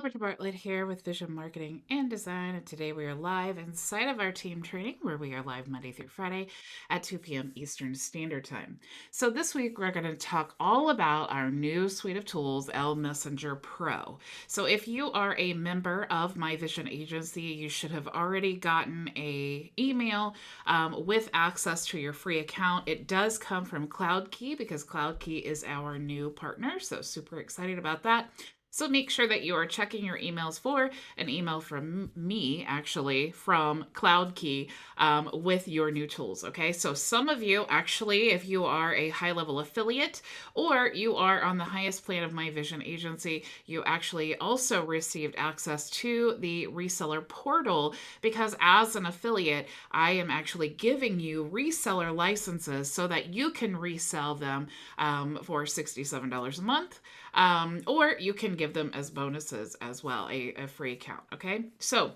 Bridget Bartlett here with Vision Marketing and Design, and today we are live inside of our team training where we are live Monday through Friday at 2 p.m. Eastern Standard Time. So this week we're going to talk all about our new suite of tools, ELMessenger Pro. So if you are a member of my Vision agency, you should have already gotten a email with access to your free account. It does come from Claude because Claude is our new partner, so super excited about that. So make sure that you are checking your emails for an email from me, actually, from CloudKey with your new tools. Okay, so some of you actually, if you are a HighLevel affiliate or you are on the highest plan of my Vision agency, you actually also received access to the reseller portal because as an affiliate, I am actually giving you reseller licenses so that you can resell them for $67 a month. Or you can give them as bonuses as well, a free account. Okay, so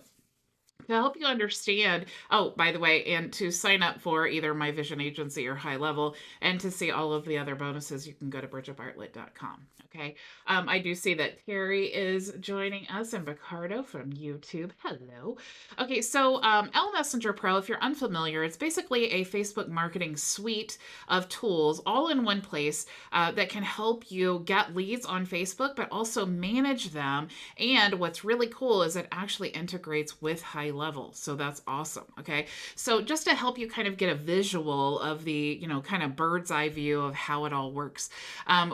to help you understand, oh, by the way, and to sign up for either my Vision agency or HighLevel and to see all of the other bonuses, you can go to bridgetbartlett.com. Okay. I do see that Terry is joining us and Ricardo from YouTube. Hello. Okay. So, ELMessenger Pro, if you're unfamiliar, it's basically a Facebook marketing suite of tools all in one place that can help you get leads on Facebook, but also manage them. And what's really cool is it actually integrates with HighLevel. So that's awesome. Okay. So just to help you kind of get a visual of the, kind of bird's eye view of how it all works.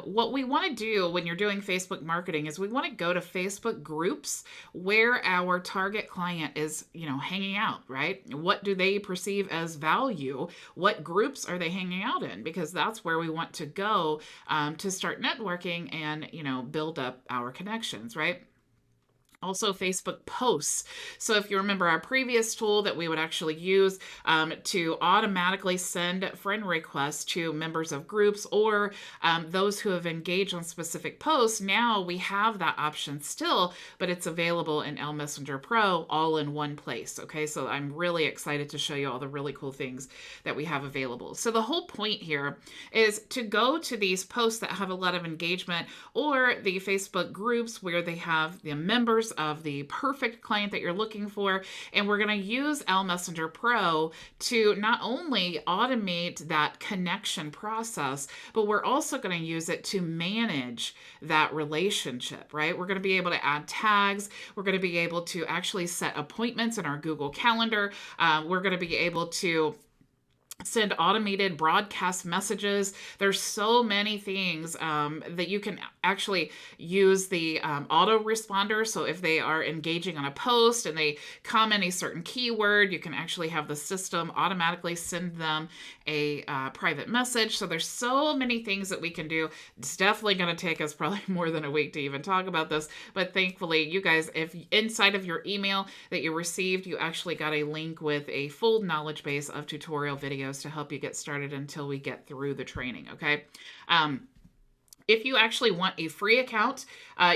What we want to do when you're doing Facebook marketing is we want to go to Facebook groups where our target client is, hanging out, right? What do they perceive as value? What groups are they hanging out in? Because that's where we want to go to start networking and, build up our connections, right? Also, Facebook posts. So if you remember our previous tool that we would actually use to automatically send friend requests to members of groups or those who have engaged on specific posts, now we have that option still, but it's available in ELMessenger Pro all in one place. Okay, so I'm really excited to show you all the really cool things that we have available. So the whole point here is to go to these posts that have a lot of engagement or the Facebook groups where they have the members of the perfect client that you're looking for. And we're going to use ELMessenger Pro to not only automate that connection process, but we're also going to use it to manage that relationship, right? We're going to be able to add tags. We're going to be able to actually set appointments in our Google Calendar. We're going to be able to send automated broadcast messages. There's so many things that you can actually use the autoresponder. So if they are engaging on a post and they comment a certain keyword, you can actually have the system automatically send them a private message. So there's so many things that we can do. It's definitely going to take us probably more than a week to even talk about this. But thankfully, you guys, if inside of your email that you received, you actually got a link with a full knowledge base of tutorial videos to help you get started until we get through the training. Okay. If you actually want a free account,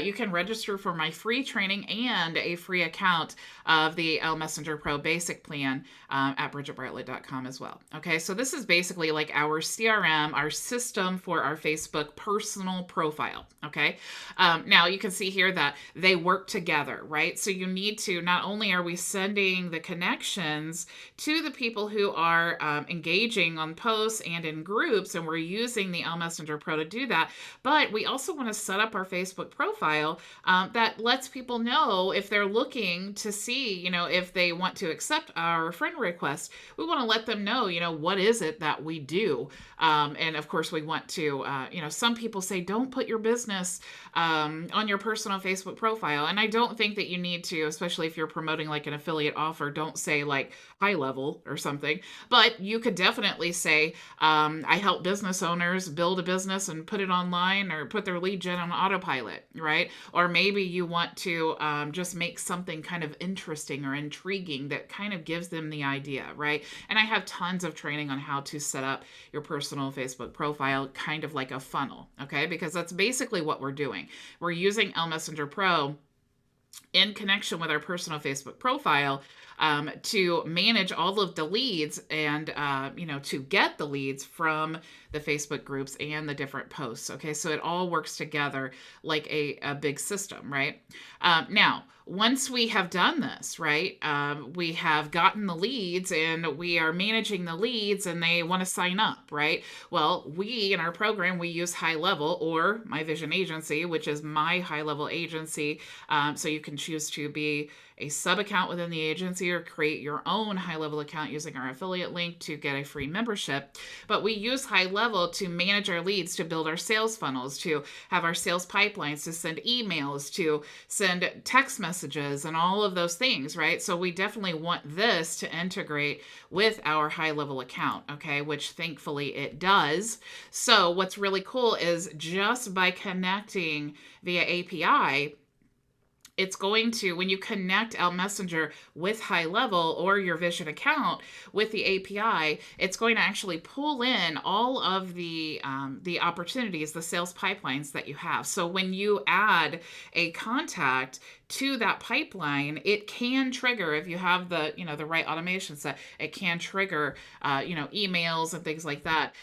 you can register for my free training and a free account of the ELMessenger Pro basic plan at bridgetbartlett.com as well. Okay, so this is basically like our CRM, our system for our Facebook personal profile. Okay, now you can see here that they work together, right? So you need to, not only are we sending the connections to the people who are engaging on posts and in groups, and we're using the ELMessenger Pro to do that, but we also want to set up our Facebook profile that lets people know if they're looking to see, if they want to accept our friend request. We want to let them know, what is it that we do. And of course, we want to, some people say, don't put your business on your personal Facebook profile. And I don't think that you need to, especially if you're promoting like an affiliate offer, don't say like HighLevel or something. But you could definitely say, I help business owners build a business and put it online or put their lead gen on autopilot, right? Or maybe you want to just make something kind of interesting or intriguing that kind of gives them the idea, right? And I have tons of training on how to set up your personal Facebook profile, kind of like a funnel, okay? Because that's basically what we're doing. We're using ELMessenger Pro in connection with our personal Facebook profile, to manage all of the leads and, to get the leads from the Facebook groups and the different posts. Okay, so it all works together like a big system, right? Now, once we have done this, right, we have gotten the leads and we are managing the leads and they want to sign up, right? Well, we in our program, we use HighLevel or My Vision Agency, which is my HighLevel agency. So you can choose to be a sub account within the agency or create your own HighLevel account using our affiliate link to get a free membership. But we use HighLevel to manage our leads, to build our sales funnels, to have our sales pipelines, to send emails, to send text messages, and all of those things, right? So we definitely want this to integrate with our HighLevel account, okay, which thankfully it does. So what's really cool is just by connecting via API, it's going to, when you connect ELMessenger with HighLevel or your Vision account with the API, it's going to actually pull in all of the opportunities, the sales pipelines that you have. So when you add a contact to that pipeline, it can trigger, if you have the the right automation set, it can trigger emails and things like that,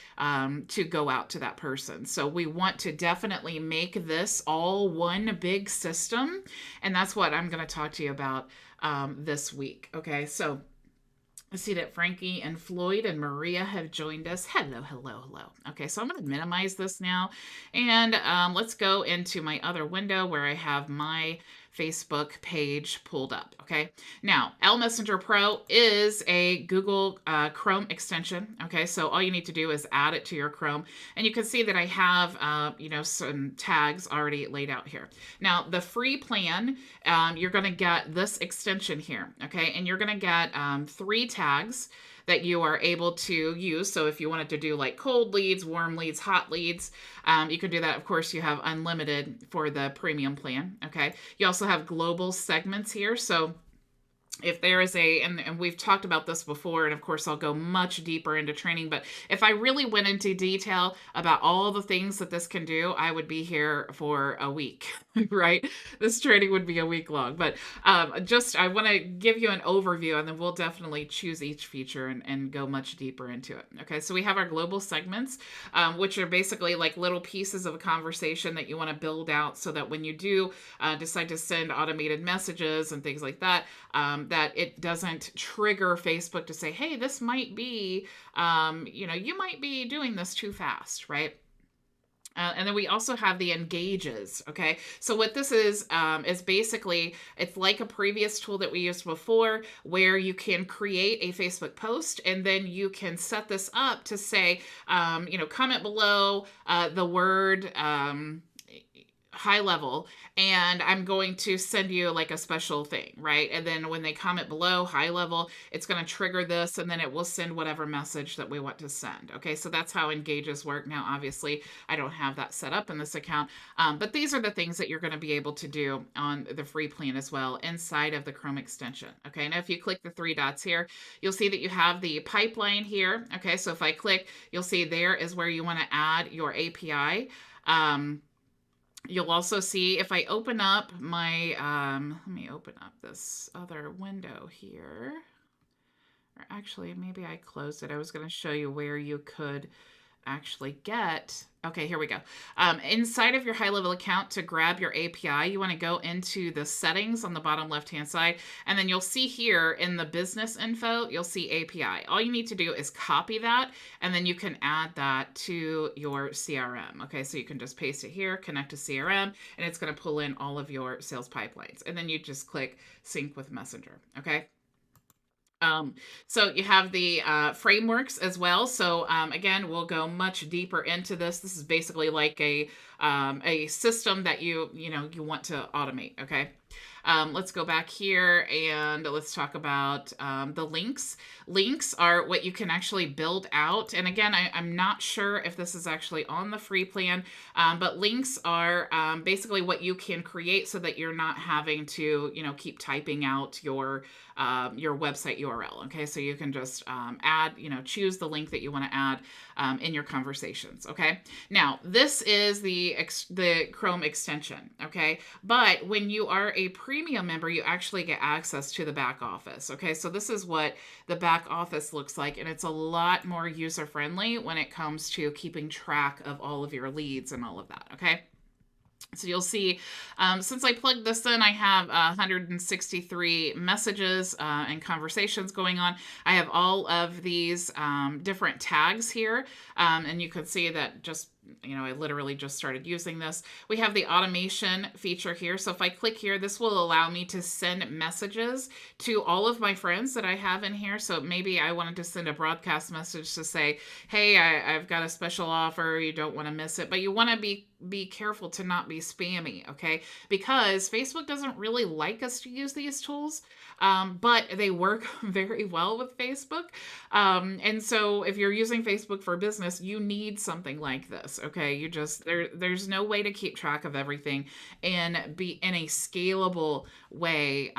to go out to that person. So we want to definitely make this all one big system, and that's what I'm going to talk to you about this week. Okay, so I see that Frankie and Floyd and Maria have joined us. Hello, hello, hello. Okay, so I'm going to minimize this now, and let's go into my other window where I have my Facebook page pulled up. Okay, now ELMessenger Pro is a Google Chrome extension. Okay, so all you need to do is add it to your Chrome, and you can see that I have some tags already laid out here. Now the free plan, you're going to get this extension here. Okay, and you're going to get 3 tags that you are able to use. So if you wanted to do like cold leads, warm leads, hot leads, you can do that. Of course, you have unlimited for the premium plan. Okay. You also have global segments here. So if there is and we've talked about this before, and of course I'll go much deeper into training, but if I really went into detail about all the things that this can do, I would be here for a week, right? This training would be a week long, but I want to give you an overview, and then we'll definitely choose each feature and go much deeper into it. Okay, so we have our global segments, which are basically like little pieces of a conversation that you want to build out so that when you do decide to send automated messages and things like that, that it doesn't trigger Facebook to say, hey, this might be, you might be doing this too fast, right? And then we also have the engages. Okay, so what this is basically, it's like a previous tool that we used before, where you can create a Facebook post and then you can set this up to say, comment below the word HighLevel, and I'm going to send you like a special thing, right? And then when they comment below HighLevel, it's going to trigger this, and then it will send whatever message that we want to send. Okay, so that's how engages work. Now, obviously, I don't have that set up in this account, but these are the things that you're going to be able to do on the free plan as well inside of the Chrome extension. Okay, now if you click the 3 dots here, you'll see that you have the pipeline here. Okay, so if I click, you'll see there is where you want to add your API. You'll also see, if I open up my, let me open up this other window here. Or actually, maybe I closed it. I was going to show you where you could actually get, okay, here we go. Inside of your HighLevel account, to grab your API, you want to go into the settings on the bottom left-hand side, and then you'll see here in the business info, you'll see API. All you need to do is copy that, and then you can add that to your CRM. Okay, so you can just paste it here, connect to CRM, and it's going to pull in all of your sales pipelines. And then you just click sync with Messenger. Okay. So you have the frameworks as well. So again, we'll go much deeper into this. This is basically like a system that you want to automate. Okay. Let's go back here and let's talk about the links. Links are what you can actually build out. And again, I'm not sure if this is actually on the free plan, but links are basically what you can create so that you're not having to, keep typing out your website URL. Okay, so you can just add, choose the link that you want to add in your conversations. Okay, now this is the Chrome extension. Okay, but when you are a premium member, you actually get access to the back office. Okay, so this is what the back office looks like, and it's a lot more user friendly when it comes to keeping track of all of your leads and all of that. Okay. So you'll see, since I plugged this in, I have 163 messages and conversations going on. I have all of these different tags here, and you can see that just, I literally just started using this. We have the automation feature here. So if I click here, this will allow me to send messages to all of my friends that I have in here. So maybe I wanted to send a broadcast message to say, hey, I've got a special offer. You don't want to miss it, but you want to be careful to not be spammy, okay? Because Facebook doesn't really like us to use these tools, but they work very well with Facebook. And so if you're using Facebook for business, you need something like this, okay? There's no way to keep track of everything and be in a scalable way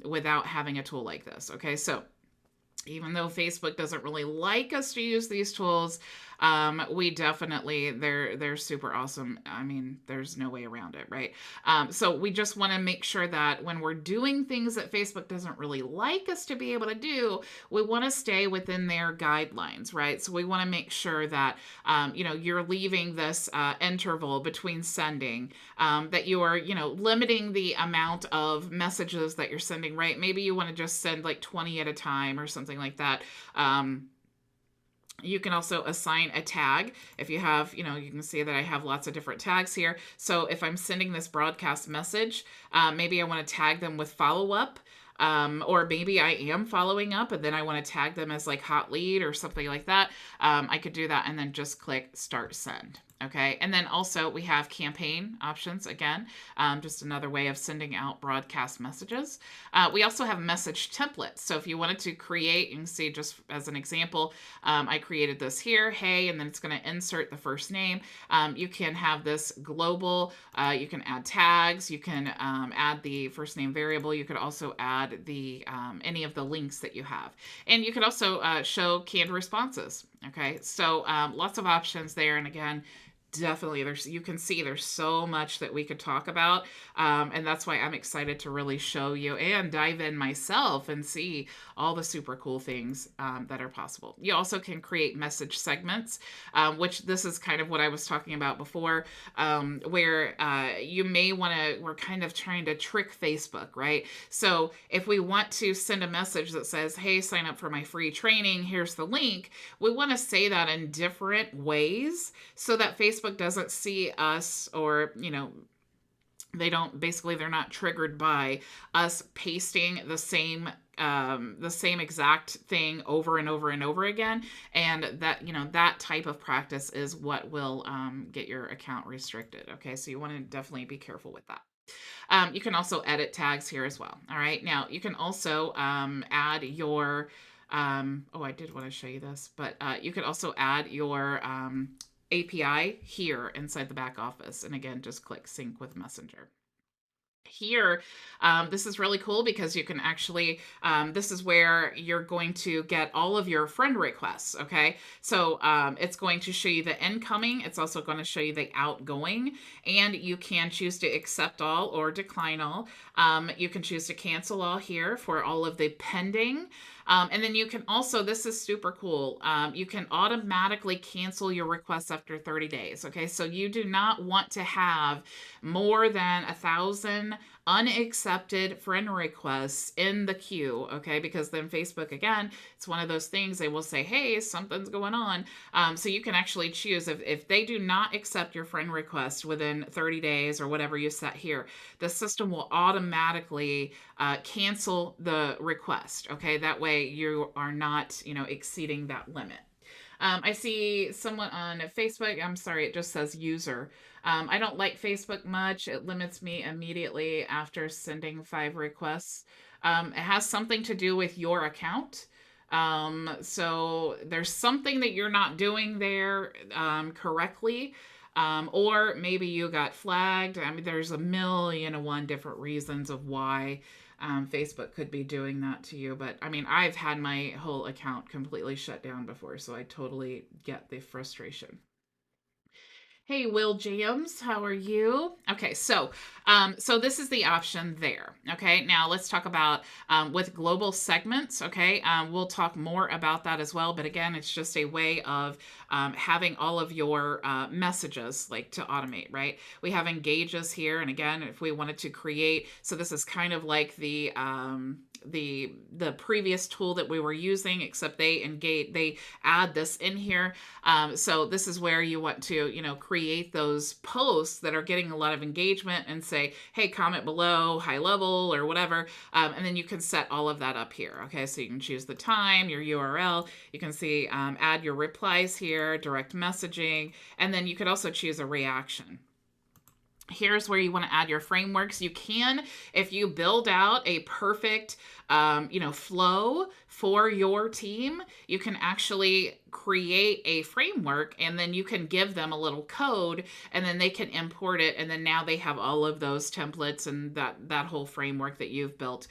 without having a tool like this, okay? So even though Facebook doesn't really like us to use these tools, we definitely, they're super awesome. I mean, there's no way around it, right? So we just want to make sure that when we're doing things that Facebook doesn't really like us to be able to do, we want to stay within their guidelines, right? So we want to make sure that, you're leaving this interval between sending, that you are, limiting the amount of messages that you're sending, right? Maybe you want to just send like 20 at a time or something like that. You can also assign a tag. If you have, you can see that I have lots of different tags here. So if I'm sending this broadcast message, maybe I want to tag them with follow-up. Or maybe I am following up and then I want to tag them as like hot lead or something like that. I could do that and then just click start send. Okay. And then also we have campaign options again, just another way of sending out broadcast messages. We also have message templates. So if you wanted to create, you can see just as an example, I created this here, hey, and then it's going to insert the first name. You can have this global, you can add tags, you can add the first name variable. You could also add the any of the links that you have. And you could also show canned responses. Okay, so lots of options there. And again, definitely you can see there's so much that we could talk about, and that's why I'm excited to really show you and dive in myself and see all the super cool things that are possible. You also can create message segments, which this is kind of what I was talking about before, where you may want to, we're kind of trying to trick Facebook, right? So if we want to send a message that says, hey, sign up for my free training, here's the link, we want to say that in different ways so that Facebook doesn't see us, or they're not triggered by us pasting the same exact thing over and over and over again. And that, that type of practice is what will get your account restricted. Okay, so you want to definitely be careful with that. You can also edit tags here as well. All right, now you can also add your I did want to show you this, but you could also add your API here inside the back office. And again, just click sync with Messenger. Here, this is really cool because you can actually, this is where you're going to get all of your friend requests, okay? So it's going to show you the incoming. It's also going to show you the outgoing, and you can choose to accept all or decline all. You can choose to cancel all here for all of the pending. And then you can also, this is super cool, you can automatically cancel your requests after 30 days, okay? So you do not want to have more than 1,000 unaccepted friend requests in the queue, okay? Because then Facebook, again, it's one of those things, they will say, hey, something's going on. So you can actually choose, if they do not accept your friend request within 30 days or whatever you set here, the system will automatically cancel the request, okay? That way you are not, exceeding that limit. I see someone on Facebook, I'm sorry, it just says user. I don't like Facebook much. It limits me immediately after sending 5 requests. It has something to do with your account. So there's something that you're not doing there correctly. Or maybe you got flagged. I mean, there's a million and one different reasons of why Facebook could be doing that to you. But I mean, I've had my whole account completely shut down before, so I totally get the frustration. Hey, Will Jams, how are you? Okay, so this is the option there. Okay, now let's talk about with global segments. Okay, we'll talk more about that as well. But again, it's just a way of having all of your messages like to automate. Right? We have engages here, and again, if we wanted to create, so this is kind of like the previous tool that we were using, except they add this in here. So this is where you want to, create those posts that are getting a lot of engagement and say, hey, comment below, high level or whatever. And then you can set all of that up here. Okay, so you can choose the time, your URL. You can see add your replies here, direct messaging, and then you could also choose a reaction. Here's where you want to add your frameworks. You can, if you build out a perfect, flow for your team, you can actually create a framework and then you can give them a little code and then they can import it. And then now they have all of those templates and that whole framework that you've built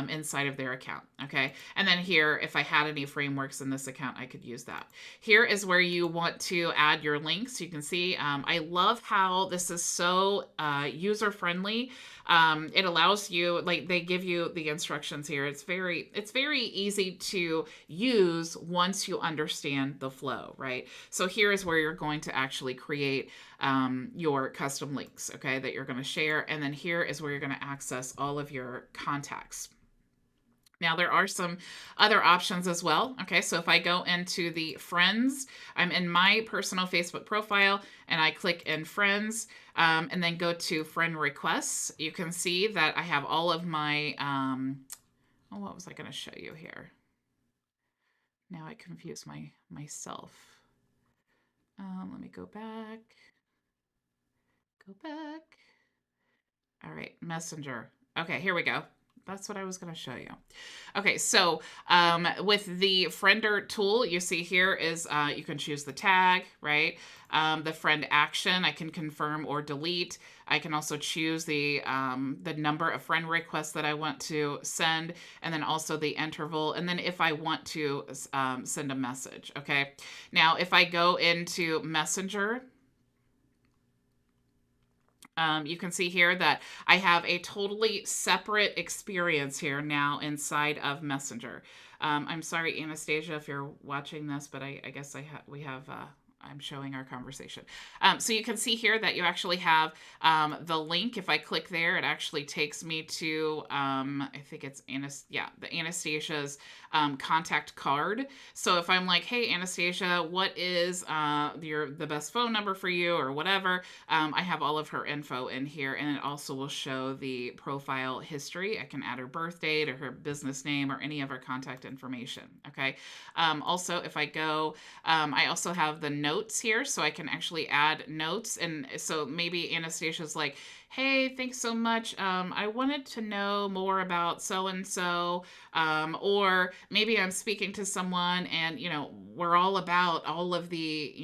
inside of their account. Okay. And then here, if I had any frameworks in this account, I could use that. Here is where you want to add your links. You can see, I love how this is so user friendly. It allows you, like they give you the instructions here. It's very easy to use once you understand the flow, right? So here is where you're going to actually create your custom links, okay, that you're going to share. And then here is where you're going to access all of your contacts. Now, there are some other options as well. Okay, so if I go into the friends, I'm in my personal Facebook profile and I click in friends and then go to friend requests, you can see that I have all of my, what was I going to show you here? Now I confuse myself. Let me go back. Go back. All right, Messenger. Okay, here we go. That's what I was going to show you. Okay, so with the friender tool, you see here is you can choose the tag, right? The friend action, I can confirm or delete. I can also choose the number of friend requests that I want to send, and then also the interval, and then if I want to send a message, okay? Now, if I go into Messenger, you can see here that I have a totally separate experience here now inside of Messenger. I'm sorry, Anastasia, if you're watching this, but I guess we have I'm showing our conversation. So you can see here that you actually have the link. If I click there, it actually takes me to, I think it's the Anastasia's contact card. So if I'm like, hey, Anastasia, what is the best phone number for you or whatever, I have all of her info in here, and it also will show the profile history. I can add her birth date or her business name or any of her contact information. Okay. Also, if I go, I also have the notes here, so I can actually add notes. And so maybe Anastasia's like, hey, thanks so much. I wanted to know more about so and so, or maybe I'm speaking to someone and we're all about all of the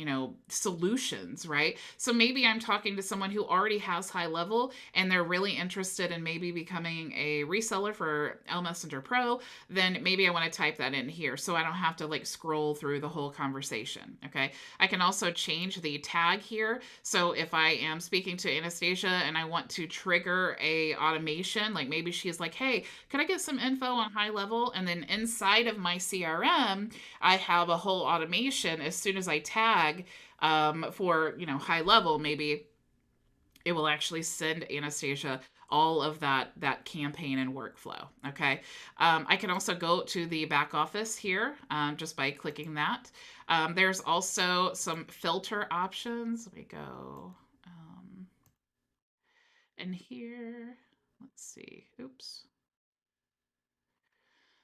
solutions, right? So maybe I'm talking to someone who already has HighLevel and they're really interested in maybe becoming a reseller for ELMessenger Pro. Then maybe I want to type that in here so I don't have to like scroll through the whole conversation. Okay, I can also change the tag here. So if I am speaking to Anastasia and I want to trigger a automation, like maybe she's like, hey, could I get some info on HighLevel? And then inside of my CRM, I have a whole automation. As soon as I tag for HighLevel, maybe it will actually send Anastasia all of that campaign and workflow. Okay. I can also go to the back office here just by clicking that. There's also some filter options. Let me go in here. Let's see. Oops.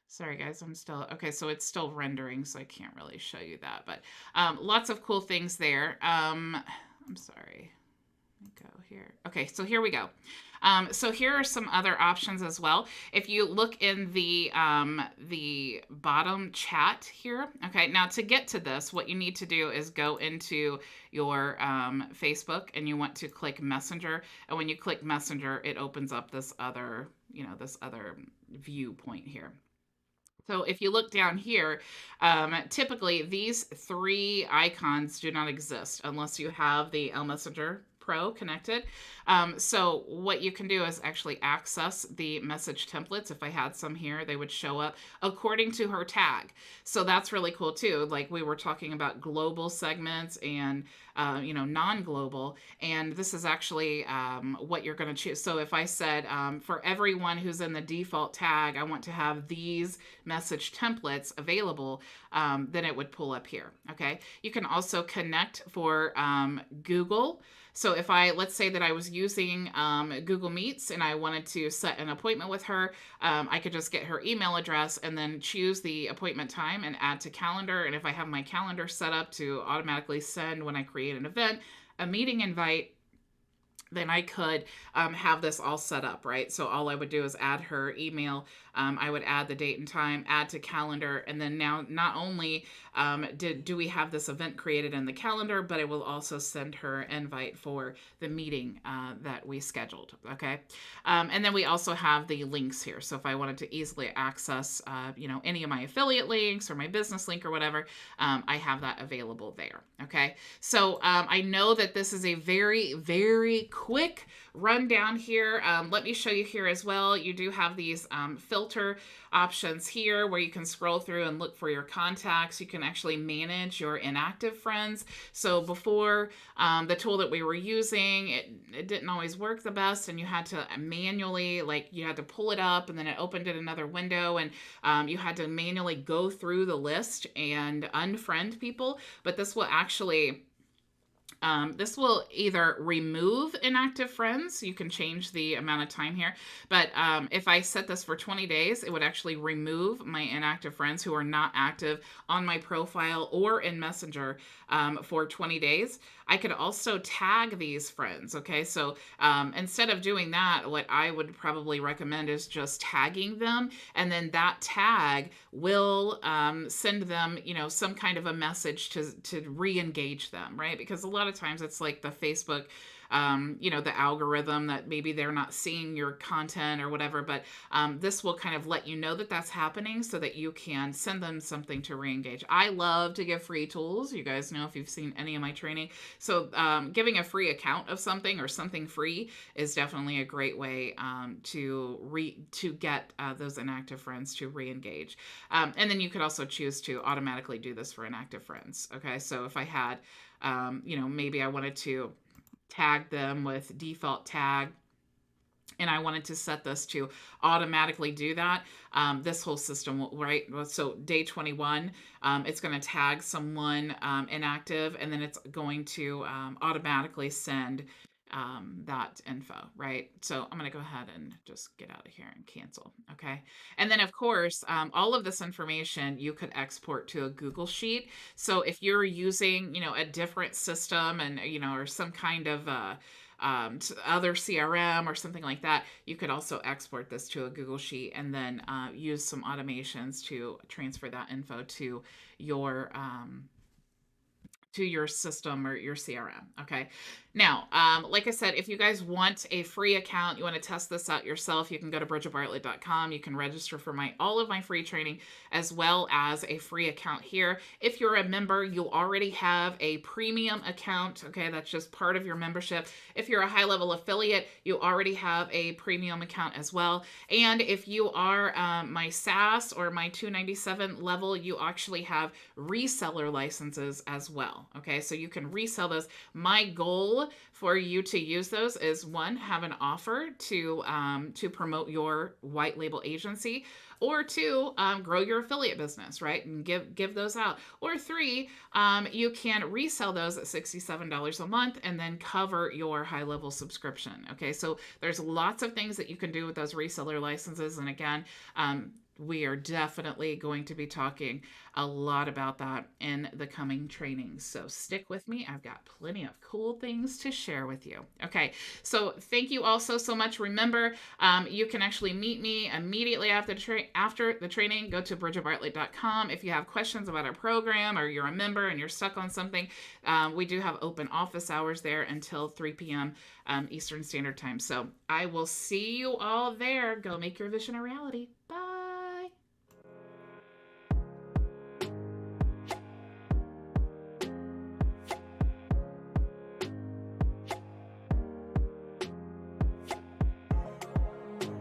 Sorry, guys, I'm still, okay, so it's still rendering, so I can't really show you that, but lots of cool things there. I'm sorry. Let me go here. Okay, so here we go. So here are some other options as well. If you look in the bottom chat here, okay, now to get to this, what you need to do is go into your Facebook and you want to click Messenger. And when you click Messenger, it opens up this other, this other viewpoint here. So if you look down here, typically these three icons do not exist unless you have the ELMessenger Pro connected. So what you can do is actually access the message templates. If I had some here, they would show up according to her tag. So that's really cool too. Like we were talking about global segments and non-global, and this is actually what you're going to choose. So if I said for everyone who's in the default tag, I want to have these message templates available, then it would pull up here. Okay. You can also connect for Google. So if let's say that I was using Google Meets and I wanted to set an appointment with her, I could just get her email address and then choose the appointment time and add to calendar. And if I have my calendar set up to automatically send when I create an event, a meeting invite, then I could have this all set up, right? So all I would do is add her email. I would add the date and time, add to calendar, and then now not only do we have this event created in the calendar, but it will also send her invite for the meeting that we scheduled, okay? And then we also have the links here. So if I wanted to easily access, any of my affiliate links or my business link or whatever, I have that available there, okay? So I know that this is a very, very quick rundown here. Let me show you here as well. You do have these filter options here where you can scroll through and look for your contacts. You can actually manage your inactive friends. So before, the tool that we were using, it didn't always work the best, and you had to manually, like you had to pull it up and then it opened in another window, and you had to manually go through the list and unfriend people. But this will either remove inactive friends. You can change the amount of time here. But if I set this for 20 days, it would actually remove my inactive friends who are not active on my profile or in Messenger for 20 days. I could also tag these friends. Okay. So instead of doing that, what I would probably recommend is just tagging them. And then that tag will send them, some kind of a message to re-engage them, right? Because a lot of times it's like the Facebook, the algorithm that maybe they're not seeing your content or whatever, but this will kind of let you know that that's happening so that you can send them something to re-engage. I love to give free tools. You guys know if you've seen any of my training. So giving a free account of something or something free is definitely a great way to get those inactive friends to re-engage. And then you could also choose to automatically do this for inactive friends. Okay, so if I had, maybe I wanted to tag them with default tag, and I wanted to set this to automatically do that, this whole system, right? So day 21, it's going to tag someone inactive, and then it's going to automatically send that info, right? So I'm going to go ahead and just get out of here and cancel. Okay. And then of course, all of this information you could export to a Google Sheet. So if you're using, a different system and, or some kind of, other CRM or something like that, you could also export this to a Google Sheet and then use some automations to transfer that info to your system or your CRM. Okay. Now, like I said, if you guys want a free account, you want to test this out yourself, you can go to bridgetbartlett.com. You can register for all of my free training as well as a free account here. If you're a member, you already have a premium account. Okay. That's just part of your membership. If you're a HighLevel affiliate, you already have a premium account as well. And if you are my SaaS or my 297 level, you actually have reseller licenses as well. Okay. So you can resell those. My goal for you to use those is one, have an offer to promote your white label agency, or two, grow your affiliate business, right? And give those out. Or three, you can resell those at $67 a month and then cover your HighLevel subscription. Okay, so there's lots of things that you can do with those reseller licenses. And again, we are definitely going to be talking a lot about that in the coming trainings. So stick with me. I've got plenty of cool things to share with you. Okay, so thank you all so much. Remember, you can actually meet me immediately after the training. Go to bridgetbartlett.com. If you have questions about our program or you're a member and you're stuck on something, we do have open office hours there until 3 p.m. Eastern Standard Time. So I will see you all there. Go make your vision a reality. Bye.